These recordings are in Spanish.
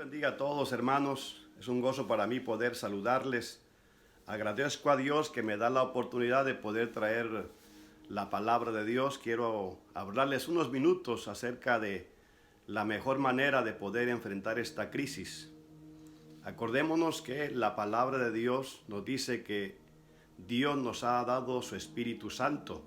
bendiga a todos, hermanos. Es un gozo para mí poder saludarles. Agradezco a Dios que me da la oportunidad de poder traer la palabra de Dios. Quiero hablarles unos minutos acerca de la mejor manera de poder enfrentar esta crisis. Acordémonos que la palabra de Dios nos dice que Dios nos ha dado su Espíritu Santo.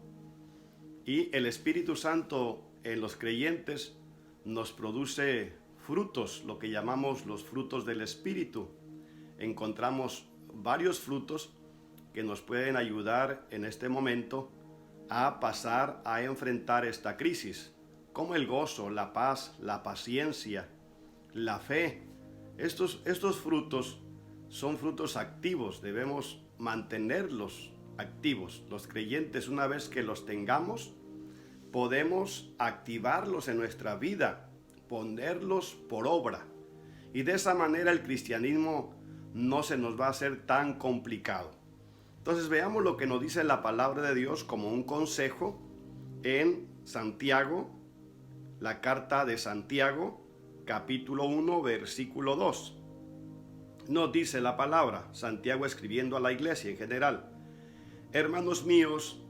Y el Espíritu Santo en los creyentes nos produce frutos, lo que llamamos los frutos del Espíritu. Encontramos varios frutos que nos pueden ayudar en este momento a pasar a enfrentar esta crisis, como el gozo, la paz, la paciencia, la fe. Estos frutos son frutos activos, debemos mantenerlos activos. Los creyentes, una vez que los tengamos, podemos activarlos en nuestra vida, ponerlos por obra. Y de esa manera el cristianismo no se nos va a hacer tan complicado. Entonces veamos lo que nos dice la palabra de Dios como un consejo en Santiago, la carta de Santiago, capítulo 1, versículo 2. Nos dice la palabra, Santiago escribiendo a la iglesia en general: hermanos míos,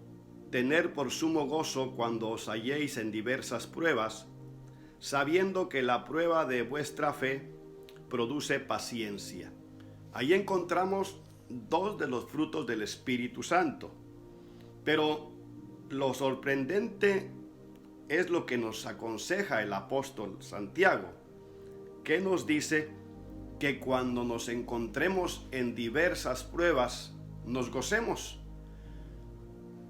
tener por sumo gozo cuando os halléis en diversas pruebas, sabiendo que la prueba de vuestra fe produce paciencia. Ahí encontramos dos de los frutos del Espíritu Santo. Pero lo sorprendente es lo que nos aconseja el apóstol Santiago, que nos dice que cuando nos encontremos en diversas pruebas, nos gocemos.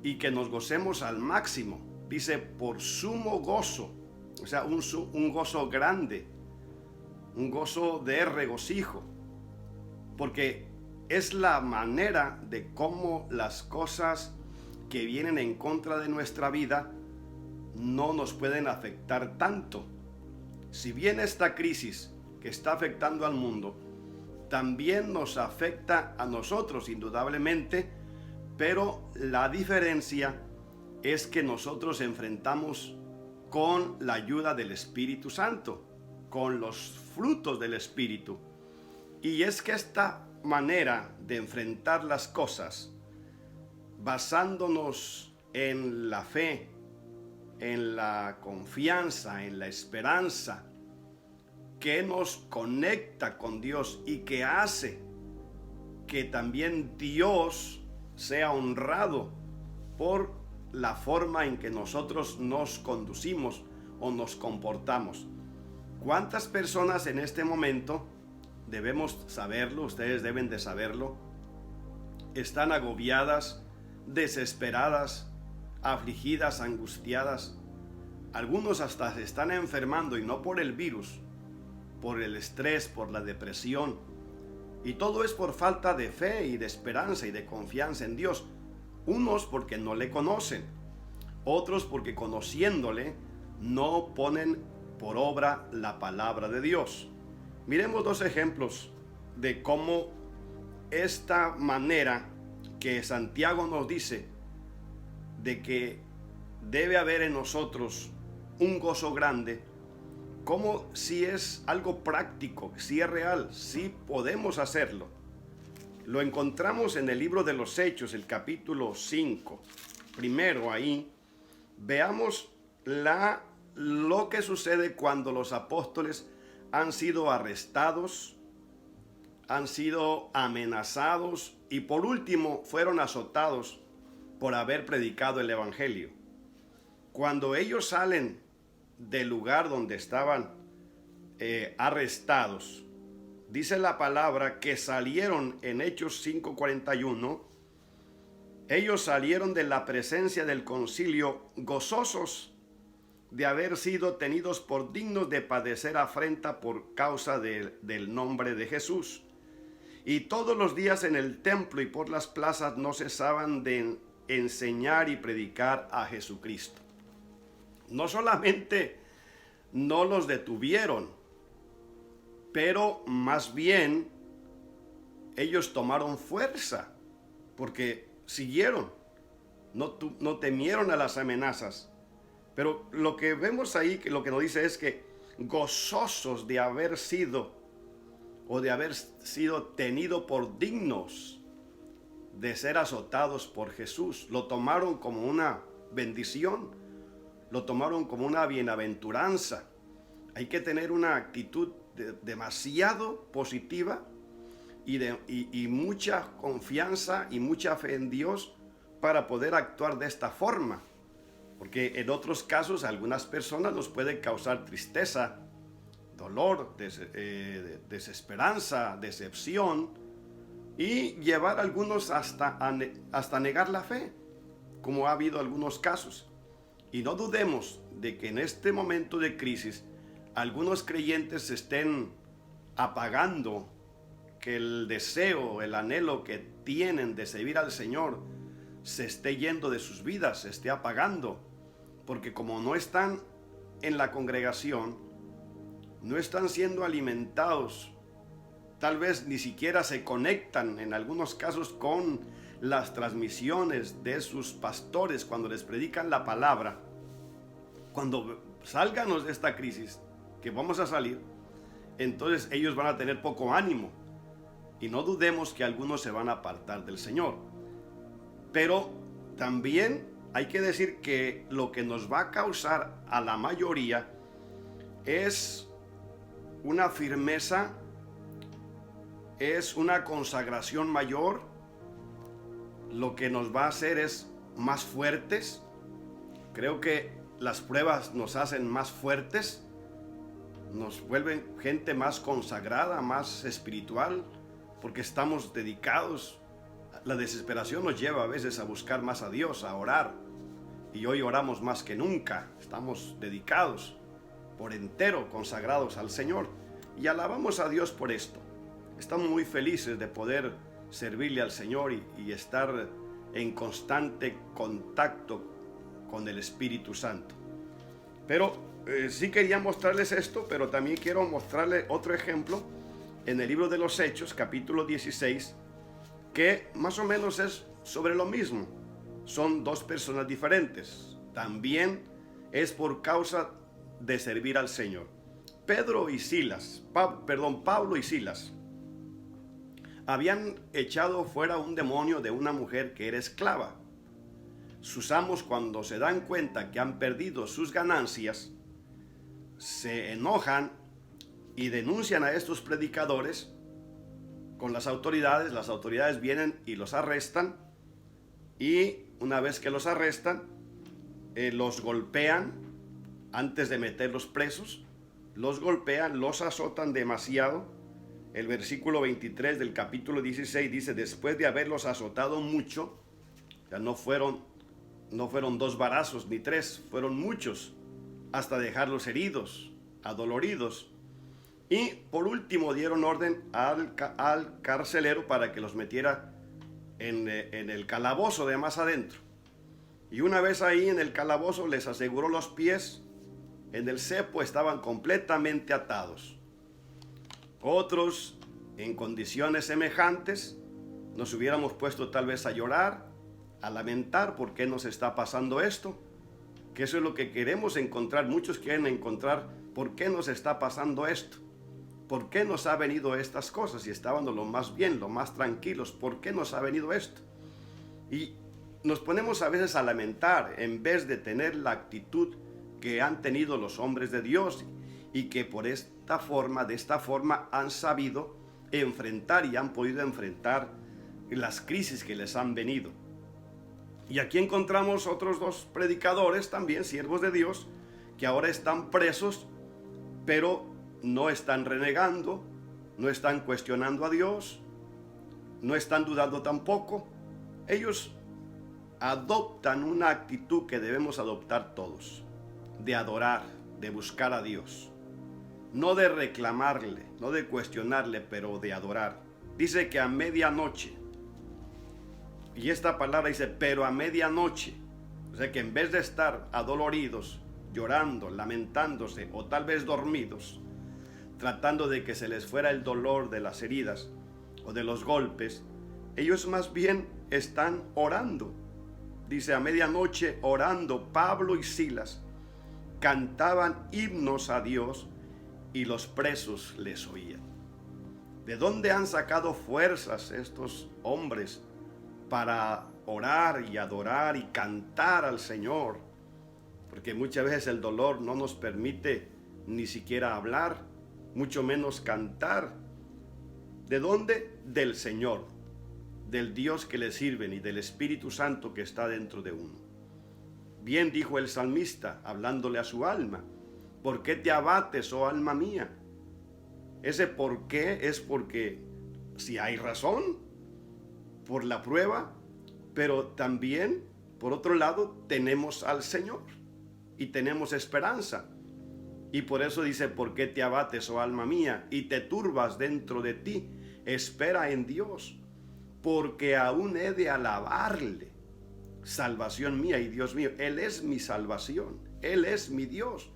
Y que nos gocemos al máximo. Dice, por sumo gozo. O sea, un gozo grande, un gozo de regocijo, porque es la manera de cómo las cosas que vienen en contra de nuestra vida no nos pueden afectar tanto. Si bien esta crisis que está afectando al mundo también nos afecta a nosotros indudablemente, pero la diferencia es que nosotros enfrentamos con la ayuda del Espíritu Santo, con los frutos del Espíritu. Y es que esta manera de enfrentar las cosas, basándonos en la fe, en la confianza, en la esperanza, que nos conecta con Dios y que hace que también Dios sea honrado por la forma en que nosotros nos conducimos o nos comportamos. ¿Cuántas personas en este momento, debemos saberlo, ustedes deben de saberlo, están agobiadas, desesperadas, afligidas, angustiadas? Algunos hasta se están enfermando, y no por el virus, por el estrés, por la depresión. Y todo es por falta de fe y de esperanza y de confianza en Dios. Unos porque no le conocen, otros porque conociéndole no ponen por obra la palabra de Dios. Miremos dos ejemplos de cómo esta manera que Santiago nos dice de que debe haber en nosotros un gozo grande, como si es algo práctico, si es real, si podemos hacerlo. Lo encontramos en el libro de los Hechos, el capítulo 5. Primero ahí, veamos lo que sucede cuando los apóstoles han sido arrestados, han sido amenazados y por último fueron azotados por haber predicado el Evangelio. Cuando ellos salen del lugar donde estaban arrestados, dice la palabra que salieron en Hechos 5:41, ellos salieron de la presencia del concilio gozosos de haber sido tenidos por dignos de padecer afrenta por causa del nombre de Jesús. Y todos los días en el templo y por las plazas no cesaban de enseñar y predicar a Jesucristo. No solamente no los detuvieron, pero más bien ellos tomaron fuerza, porque siguieron, no temieron a las amenazas. Pero lo que vemos ahí, que lo que nos dice es que gozosos de haber sido o de haber sido tenido por dignos de ser azotados por Jesús. Lo tomaron como una bendición, lo tomaron como una bienaventuranza. Hay que tener una actitud demasiado positiva y mucha confianza y mucha fe en Dios para poder actuar de esta forma. Porque en otros casos a algunas personas nos puede causar tristeza, dolor, desesperanza, decepción, y llevar a algunos hasta negar la fe, como ha habido algunos casos. Y no dudemos de que en este momento de crisis algunos creyentes se estén apagando, que el deseo, el anhelo que tienen de servir al Señor se esté yendo de sus vidas, se esté apagando, porque como no están en la congregación, no están siendo alimentados, tal vez ni siquiera se conectan en algunos casos con las transmisiones de sus pastores cuando les predican la palabra. Cuando salganos de esta crisis, que vamos a salir, entonces ellos van a tener poco ánimo, y no dudemos que algunos se van a apartar del Señor. Pero también hay que decir que lo que nos va a causar a la mayoría es una firmeza, es una consagración mayor. Lo que nos va a hacer es más fuertes. Creo que las pruebas nos hacen más fuertes, nos vuelven gente más consagrada, más espiritual, porque estamos dedicados. La desesperación nos lleva a veces a buscar más a Dios, a orar, y hoy oramos más que nunca. Estamos dedicados por entero, consagrados al Señor, y alabamos a Dios por esto. Estamos muy felices de poder servirle al Señor y estar en constante contacto con el Espíritu Santo. Pero sí quería mostrarles esto, pero también quiero mostrarles otro ejemplo en el libro de los Hechos, capítulo 16, que más o menos es sobre lo mismo. Son dos personas diferentes. También es por causa de servir al Señor. Pablo y Silas habían echado fuera un demonio de una mujer que era esclava. Sus amos, cuando se dan cuenta que han perdido sus ganancias, se enojan y denuncian a estos predicadores con las autoridades. Las autoridades vienen y los arrestan, y una vez que los arrestan, los golpean antes de meterlos presos. Los golpean, los azotan demasiado. El versículo 23 del capítulo 16 dice: después de haberlos azotado mucho, ya no fueron 2 varazos ni 3, fueron muchos, hasta dejarlos heridos, adoloridos. Y por último dieron orden al carcelero para que los metiera en el calabozo de más adentro. Y una vez ahí en el calabozo les aseguró los pies en el cepo, estaban completamente atados. Otros, en condiciones semejantes, nos hubiéramos puesto tal vez a llorar, a lamentar por qué nos está pasando esto, que eso es lo que queremos encontrar. Muchos quieren encontrar por qué nos está pasando esto, por qué nos ha venido estas cosas, y estábamos lo más bien, lo más tranquilos. ¿Por qué nos ha venido esto? Y nos ponemos a veces a lamentar en vez de tener la actitud que han tenido los hombres de Dios, y que de esta forma han sabido enfrentar y han podido enfrentar las crisis que les han venido. Y aquí encontramos otros 2 predicadores, también siervos de Dios, que ahora están presos, pero no están renegando, no están cuestionando a Dios, no están dudando tampoco. Ellos adoptan una actitud que debemos adoptar todos, de adorar, de buscar a Dios, no de reclamarle, no de cuestionarle, pero de adorar. Dice que a medianoche, y esta palabra dice pero a medianoche, o sea que en vez de estar adoloridos, llorando, lamentándose, o tal vez dormidos, tratando de que se les fuera el dolor de las heridas o de los golpes, ellos más bien están orando. Dice: a medianoche, orando, Pablo y Silas cantaban himnos a Dios, y los presos les oían. ¿De dónde han sacado fuerzas estos hombres para orar y adorar y cantar al Señor? Porque muchas veces el dolor no nos permite ni siquiera hablar, mucho menos cantar. ¿De dónde? Del Señor, del Dios que le sirven y del Espíritu Santo que está dentro de uno. Bien dijo el salmista, hablándole a su alma: ¿por qué te abates, oh alma mía? Ese por qué es porque si hay razón por la prueba, pero también, por otro lado, tenemos al Señor y tenemos esperanza. Y por eso dice: ¿por qué te abates, oh alma mía, y te turbas dentro de ti? Espera en Dios, porque aún he de alabarle, salvación mía y Dios mío. Él es mi salvación, Él es mi Dios.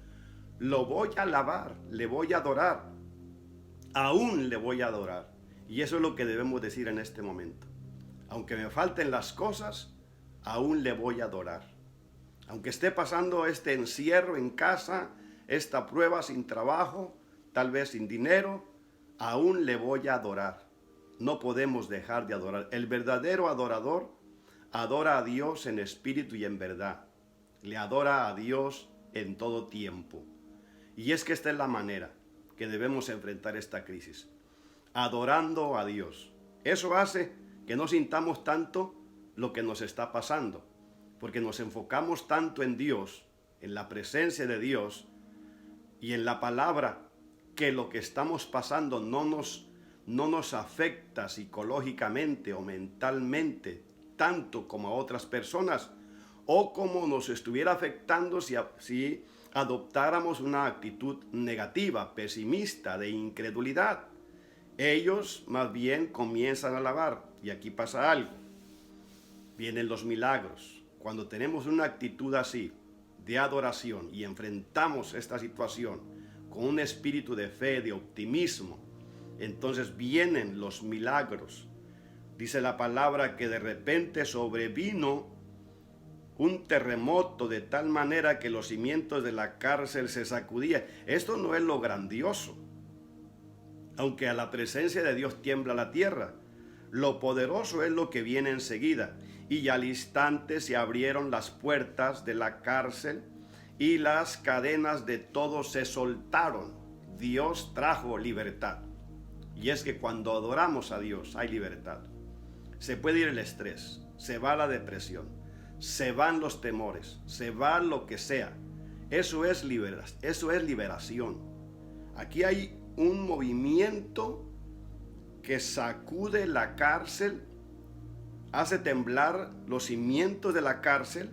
Lo voy a alabar, le voy a adorar, aún le voy a adorar. Y eso es lo que debemos decir en este momento. Aunque me falten las cosas, aún le voy a adorar. Aunque esté pasando este encierro en casa, esta prueba sin trabajo, tal vez sin dinero, aún le voy a adorar. No podemos dejar de adorar. El verdadero adorador adora a Dios en espíritu y en verdad. Le adora a Dios en todo tiempo. Y es que esta es la manera que debemos enfrentar esta crisis, adorando a Dios. Eso hace que no sintamos tanto lo que nos está pasando, porque nos enfocamos tanto en Dios, en la presencia de Dios y en la palabra, que lo que estamos pasando no nos afecta psicológicamente o mentalmente tanto como a otras personas, o como nos estuviera afectando si adoptáramos una actitud negativa, pesimista, de incredulidad. Ellos más bien comienzan a alabar, y aquí pasa algo. Vienen los milagros. Cuando tenemos una actitud así, de adoración, y enfrentamos esta situación con un espíritu de fe, de optimismo, entonces vienen los milagros. Dice la palabra que de repente sobrevino un terremoto de tal manera que los cimientos de la cárcel se sacudían. Esto no es lo grandioso, aunque a la presencia de Dios tiembla la tierra. Lo poderoso es lo que viene enseguida. Y al instante se abrieron las puertas de la cárcel y las cadenas de todos se soltaron. Dios trajo libertad. Y es que cuando adoramos a Dios hay libertad. Se puede ir el estrés, se va la depresión, se van los temores, se va lo que sea. Eso es liberación. Aquí hay un movimiento que sacude la cárcel, hace temblar los cimientos de la cárcel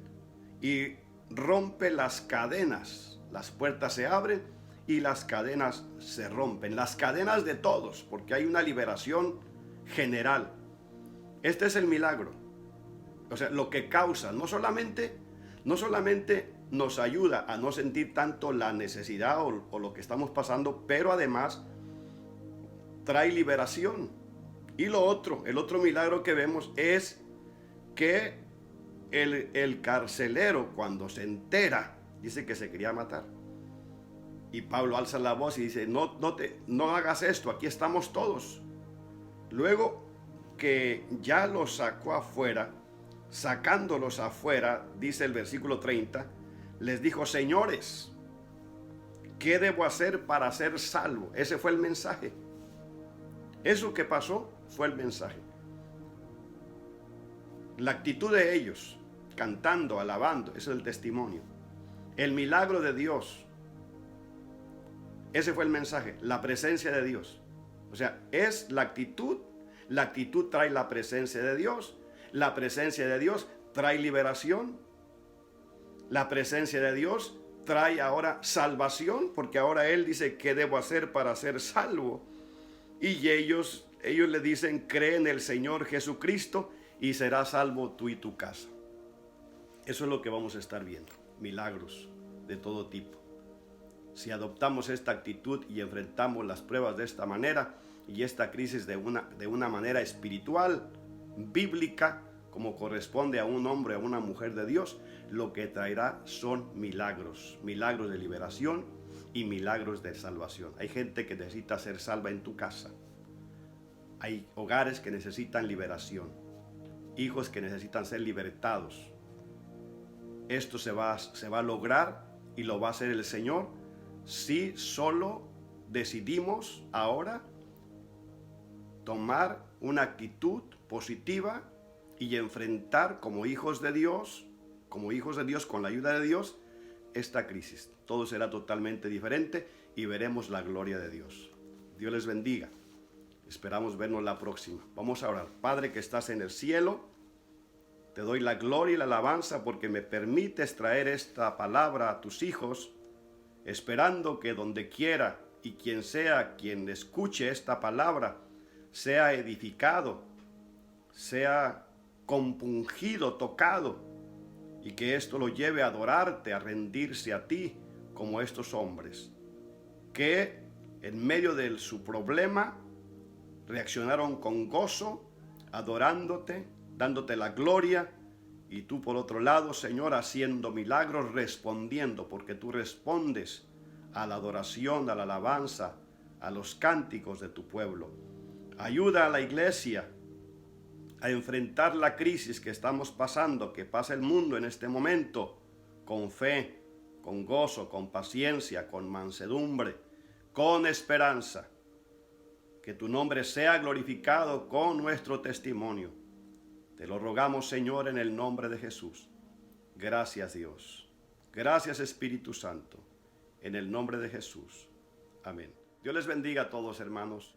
y rompe las cadenas. Las puertas se abren y las cadenas se rompen. Las cadenas de todos, porque hay una liberación general. Este es el milagro. O sea, lo que causa, no solamente nos ayuda a no sentir tanto la necesidad o lo que estamos pasando, pero además trae liberación. Y el otro milagro que vemos es que el carcelero, cuando se entera, dice que se quería matar. Y Pablo alza la voz y dice: no hagas esto, aquí estamos todos. Luego que ya los sacó afuera, sacándolos afuera, dice el versículo 30, les dijo: señores, ¿qué debo hacer para ser salvo? Ese fue el mensaje. Eso que pasó fue el mensaje. La actitud de ellos, cantando, alabando, ese es el testimonio. El milagro de Dios, ese fue el mensaje, la presencia de Dios. O sea, es la actitud trae la presencia de Dios, la presencia de Dios trae liberación, la presencia de Dios trae ahora salvación, porque ahora Él dice: ¿qué debo hacer para ser salvo? Y ellos le dicen: cree en el Señor Jesucristo y serás salvo tú y tu casa. Eso es lo que vamos a estar viendo, milagros de todo tipo. Si adoptamos esta actitud y enfrentamos las pruebas de esta manera y esta crisis de una manera espiritual, bíblica, como corresponde a un hombre o a una mujer de Dios, lo que traerá son milagros de liberación y milagros de salvación. Hay gente que necesita ser salva en tu casa. Hay hogares que necesitan liberación, hijos que necesitan ser libertados. Esto se va a lograr y lo va a hacer el Señor si solo decidimos ahora tomar una actitud positiva y enfrentar como hijos de Dios con la ayuda de Dios, esta crisis. Todo será totalmente diferente y veremos la gloria de Dios. Dios les bendiga. Esperamos vernos la próxima. Vamos a orar. Padre que estás en el cielo, te doy la gloria y la alabanza porque me permites traer esta palabra a tus hijos, esperando que donde quiera y quien sea quien escuche esta palabra sea edificado, sea compungido, tocado, y que esto lo lleve a adorarte, a rendirse a ti como estos hombres, que en medio de su problema reaccionaron con gozo, adorándote, dándote la gloria, y tú por otro lado, Señor, haciendo milagros, respondiendo, porque tú respondes a la adoración, a la alabanza, a los cánticos de tu pueblo. Ayuda a la iglesia a enfrentar la crisis que estamos pasando, que pasa el mundo en este momento, con fe, con gozo, con paciencia, con mansedumbre, con esperanza. Que tu nombre sea glorificado con nuestro testimonio. Te lo rogamos, Señor, en el nombre de Jesús. Gracias, Dios. Gracias, Espíritu Santo. En el nombre de Jesús. Amén. Dios les bendiga a todos, hermanos.